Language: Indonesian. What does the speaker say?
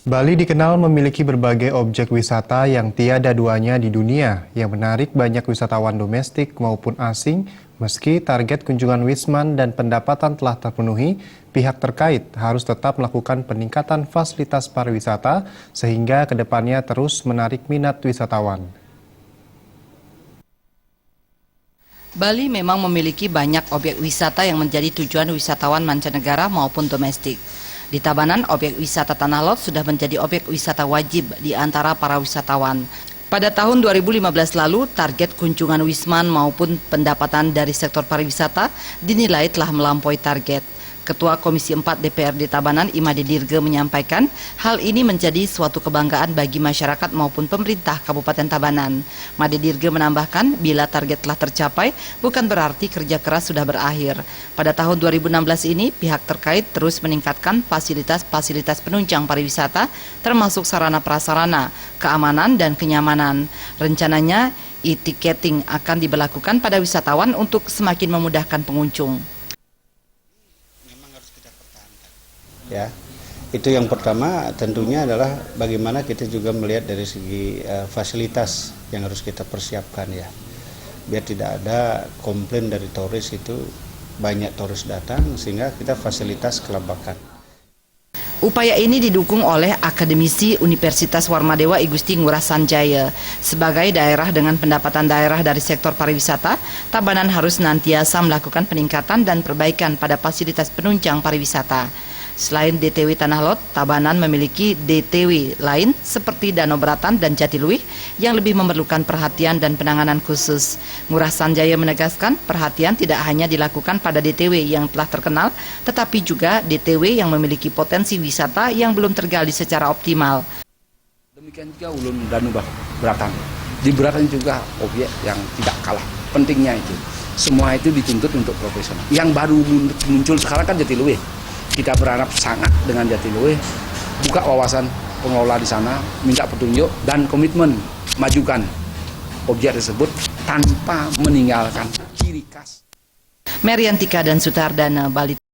Bali dikenal memiliki berbagai objek wisata yang tiada duanya di dunia yang menarik banyak wisatawan domestik maupun asing. Meski target kunjungan Wisman dan pendapatan telah terpenuhi, pihak terkait harus tetap melakukan peningkatan fasilitas pariwisata sehingga kedepannya terus menarik minat wisatawan. Bali memang memiliki banyak objek wisata yang menjadi tujuan wisatawan mancanegara maupun domestik. Di Tabanan, objek wisata Tanah Lot sudah menjadi objek wisata wajib di antara para wisatawan. Pada tahun 2015 lalu, target kunjungan Wisman maupun pendapatan dari sektor pariwisata dinilai telah melampaui target. Ketua Komisi 4 DPRD Tabanan, Imade Dirge, menyampaikan hal ini menjadi suatu kebanggaan bagi masyarakat maupun pemerintah Kabupaten Tabanan. Imade Dirge menambahkan, bila target telah tercapai, bukan berarti kerja keras sudah berakhir. Pada tahun 2016 ini, pihak terkait terus meningkatkan fasilitas-fasilitas penunjang pariwisata, termasuk sarana prasarana, keamanan, dan kenyamanan. Rencananya, e-ticketing akan diberlakukan pada wisatawan untuk semakin memudahkan pengunjung. Ya, itu yang pertama tentunya adalah bagaimana kita juga melihat dari segi fasilitas yang harus kita persiapkan ya, biar tidak ada komplain dari turis itu banyak turis datang sehingga kita fasilitas kelabakan. Upaya ini didukung oleh akademisi Universitas Warmadewa I Gusti Ngurah Sanjaya. Sebagai daerah dengan pendapatan daerah dari sektor pariwisata, Tabanan harus senantiasa melakukan peningkatan dan perbaikan pada fasilitas penunjang pariwisata. Selain DTW Tanah Lot, Tabanan memiliki DTW lain seperti Danau Beratan dan Jatiluwih yang lebih memerlukan perhatian dan penanganan khusus. Ngurah Sanjaya menegaskan perhatian tidak hanya dilakukan pada DTW yang telah terkenal, tetapi juga DTW yang memiliki potensi wisata yang belum tergali secara optimal. Demikian juga Ulun Danau Beratan. Di Beratan juga objek yang tidak kalah pentingnya itu. Semua itu dituntut untuk profesional. Yang baru muncul sekarang kan Jatiluwih. Kita berharap sangat dengan Jatiluwih, buka wawasan pengelola di sana, minta petunjuk dan komitmen majukan objek tersebut tanpa meninggalkan ciri khas. Meriantika dan Sutardana, Bali.